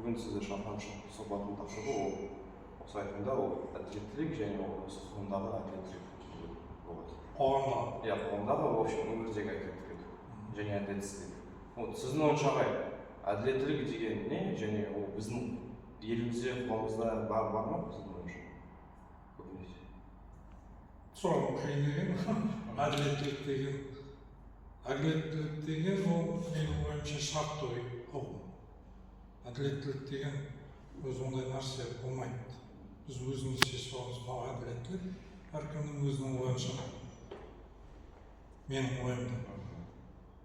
бүгін сізді шақырған сұхбаттың тақырыбы ол осы айтқанда ол әділеттілік және осы қоғамдағы әділеттілік болады. Қоғамдағы? Иә, қоғамдағы в общем өмірдегі әділеттілік және әділетсіздік. Вот сіздің ойыңызша әділеттілік деген не және ол біздің елімізде қоғамымызда бар ма сіздің ойыңызша? Сұрағым қиын деген. Әділеттілік деген ол менің ойымша шартты ұғым. Әділеттілік деген өз ондай нәрсе болмайды. Біз өзіміз шешіп аламыз, мынау әділеттілік, әркімнің өзінің ойынша. Менің ойымда.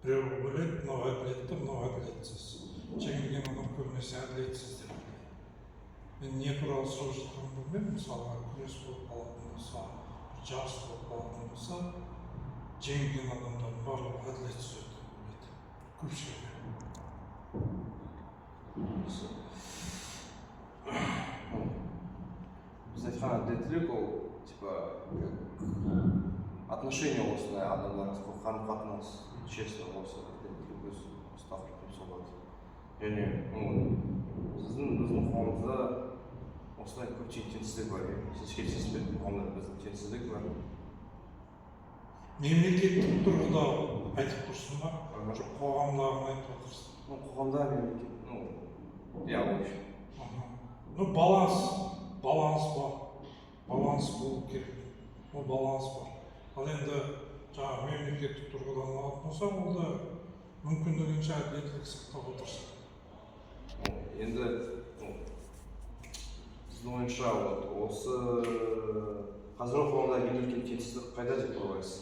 Біреу ойлайды, мынау әділетті, мынау әділетсіз. Жеңілген адам көбінесе әділетсіз деп ойлайды. Мен не туралы сұрап жатқанымды білмеймін, мысалға күрес болып қалатын болса, жарыс болып қалатын болса, жеңілген адамдардың барлығы әділетсіз өтіп ойлайды. Көпшілігі. Біз айтқан әділеттілік ол типа отношения осындай адамдар қарым-қатынас честно осы әділеттілік өз тақырыбым сол болады. Және біздің қоғамымызда осындай көптеген теңсіздік бар. Сіз келісесіз бе? Қоғамда біздің теңсіздік бар. Мемлекеттік тұрғыда айтып тұрсың ба? Жоқ, қоғамдағыны айтып отырсың. Қоғамда мемлекет, иә, в общем. Баланс бар. Баланс болу керек. Ол баланс бар. Ал енді жаңағы мемлекеттік тұрғыдан алатын болсақ, ол да мүмкіндігінше әділеттілік сақтап отырсың. Енді сіздің ойыңша осы қазіргі қоғамда ең үлкен теңсіздік қайда деп ойлайсыз?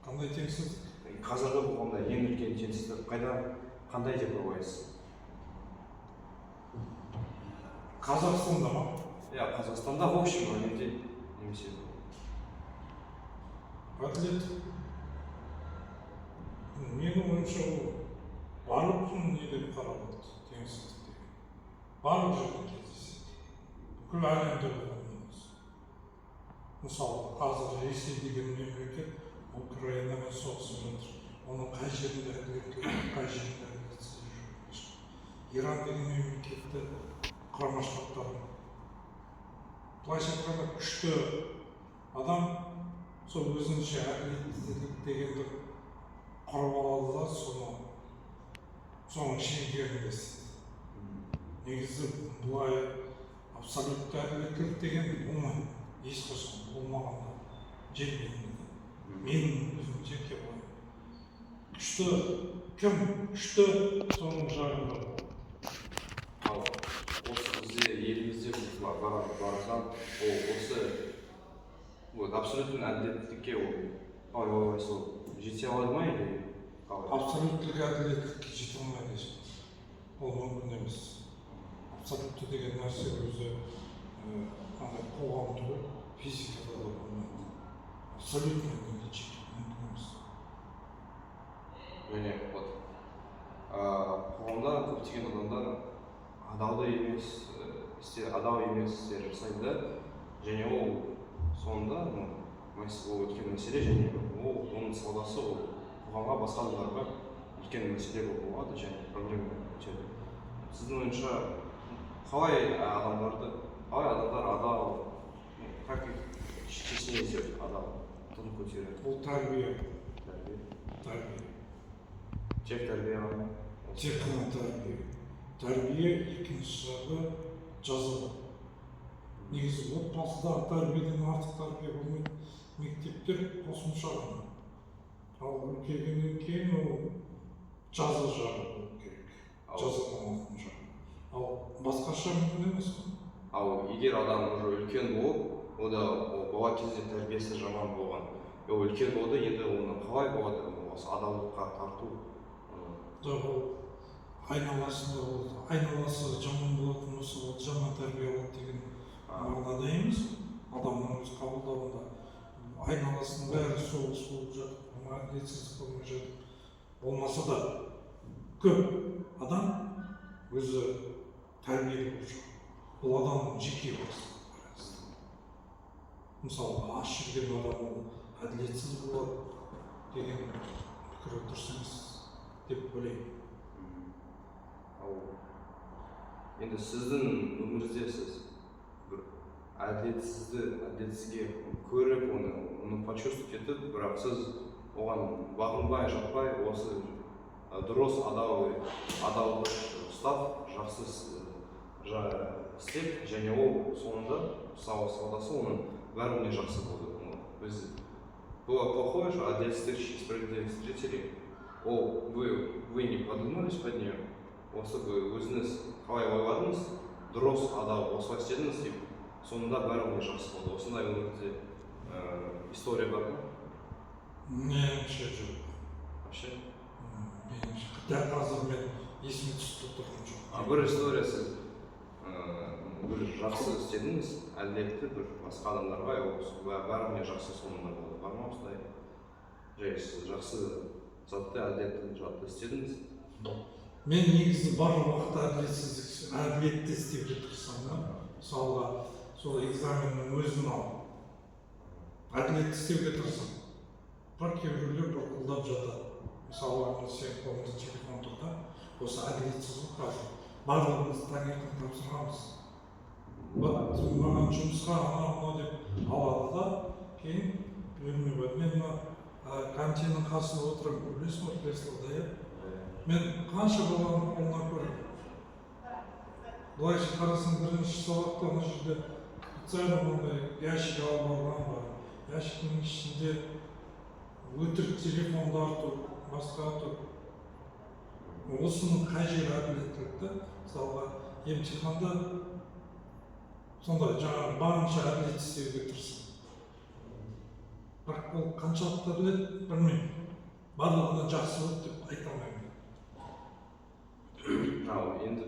Қандай теңсіздік? Қазіргі қоғамда ең үлкен теңсіздік қандай деп ойлайсыз? Қазақстанда ма? Иә, Қазақстанда в общем әлемде немесе әділеттілік. Менің ойымша ол барлық не деп қарап отыр, теңсіздік деген. Барлық жерде кездеседі. Бүкіл әлемде болғанымыз. Мысалы, қазір Ресей деген мемлекет Украинамен соғысып жатыр. Оның қай жерінде әділеттілік, қай жерінде әділетсіздік жоқ. Иран деген мемлекетті Құрама Штаттар. Былайша айтқанда күшті адам сол өзінше әділеттілік дегенді құрып алады да соның шеңберін беседі. Негізі бұлай абсолютті әділеттілік деген болмайды. Ешқашан болмағанда жер бетінде. Менің өзім жеке ойым. Күшті кім? Күшті соның жағында болады. Ал осы бізде елімізде барған осы абсолютті әділеттілікке сол жете алады ма или қалай? Абсолюттік әділеттілікке жете алмайды ешқашан. Ол мүмкін емес. Абсолютті деген нәрсе өзі қоғамда физикада да болмайды. Абсолютно мүмкін емес. Және қоғамда көптеген адамдар адал емес істер жасайды және ол соңында ол үлкен мәселе және оның саудасы қоғамға басқа адамдарға үлкен мәселе болып болады және проблема өтеді. Сіздің ойыңша қалай адамдар адал, как честнее сделать адал, тұғын көтереді? Бұл тәрбие. Тек тәрбие ғана? Тек қана тәрбие. Тәрбие екінші жағы жаза. Негізі отбасыдағы тәрбиеден артық тәрбие болмайды. Мектептер қосымша ғана. Ал үлкейгеннен кейін ол жаза жағы болу керек. Жазадан артын жағы. Ал басқаша мүмкін емес қой. Ал егер адам уже үлкен болып, ода бала кезде тәрбиесі жаман болған, ол үлкен болды, енді оны қалай болады осы адалдыққа тарту? Жоқ, ол айналасы жаман болатын болса, ол жаман тәрбие алады деген мағынада емес. Адамның өз қабылдауында айналасының бәрі соғыс болып жатыр, әділетсіздік болмай жатыр. Болмаса да көп адам өзі тәрбиелі болып жатыр. Бұл адамның жеке басы. Мысалы, аш жүрген адам әділетсіз болады деген пікір дұрыс емес деп ойлаймын. енді сіздің өміріңізде сіз бір әділетсізге көріп оны почувствовать етіп, бірақ сіз оған бағынбай жатпай, осы дұрыс адалдық ұстап, жақсы істеп, және ол соңында саудасы оның бәріне жақсы болды. Біз было плохое, что ответственность справедливых встретили. Вы не подумались под нее, осы өзіңіз қалай ойладыңыз, дұрыс адал осылай істедіңіз деп, соңында бәріне жақсы болды. Осындай өмірде история бар ма? Меніңше жоқ. Вообще? Меніңше. Дәл қазір мен есіме түсіп тұрған жоқ. Бір история сіз бір жақсы істедіңіз, әділетті бір басқа адамдарға, бәріне жақсы соңында болды. Бар ма осындай? Жай сіз жақсы затты, әділетті істедіңіз? Мен негізі барлық уақытта әділетті істеуге тырысамын. Мысалға, сол экзаменнің өзін алып, әділетті істеуге тырысамын. Бірақ кейбіреулер бұрқылдап жатады. Мысалға, сен қолыңызда телефон тұр да, осы әділетсіз қазір. Барлығымыз таңертең тапсырамыз. Маған жұмысқа анау деп алады да, кейін бөлме бар. Мен кантиннің қасында отырып, білесің ғой, креслода, иә? Мен қанша баланың қолына көрдім. Былайша қарасаң, бірінші сабақта ана жерде специально мынандай ящик алып алған бар. Ящиктің ішінде өтірік телефондар тұр, басқа тұр. Осының қай жері әділеттілікті? Мысалға, емтиханда сондай жаңағы барынша әділет істеуге тырысамын. Бірақ ол қаншалықты әділет білмеймін. Барлығына жақсы болды деп айта алмаймын. Енді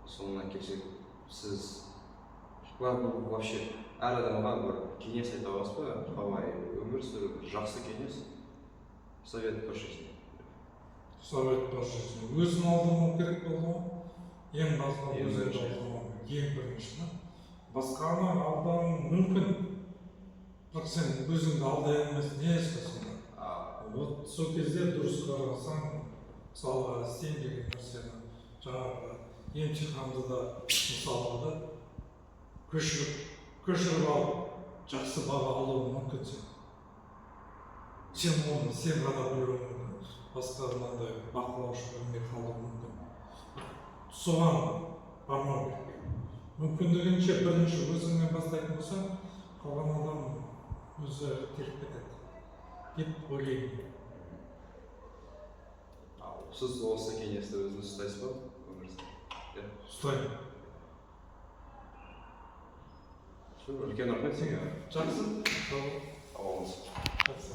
соңына келсек, сіз вообще әр адамға бір кеңес айта аласыз ба? Қалай өмір сүру, жақсы кеңес, совет по жизни. Совет по жизни. Өзін алдырмау керек болды ма? Ең басқа өзін алдырмау. Ең бірінші. Басқаны алдан мүмкін. Бірақ сен өзіңді алдай алмайсың, не ешқашан. Вот сол кезде дұрыс қарасаң, мысалға істейін деген нәрсені, жаңағы емтиханды да мысалға да көшіріп алып, жақсы баға алуы мүмкін сен. Сен ғана білуі мүмкін, басқа мынандай бақылаушы білмей қалуы мүмкін. Соған бармау керек. Мүмкіндігінше бірінші өзіңнен бастайтын болса, қалған адам өзі теріп кетеді деп ойлаймын. Сіз осы кеңесті өзіңіз ұстайсыз ба өміріңізде? Ұстаймын. Үлкен рахмет сізге. Жақсы. Сау болыңыз. Жақсы.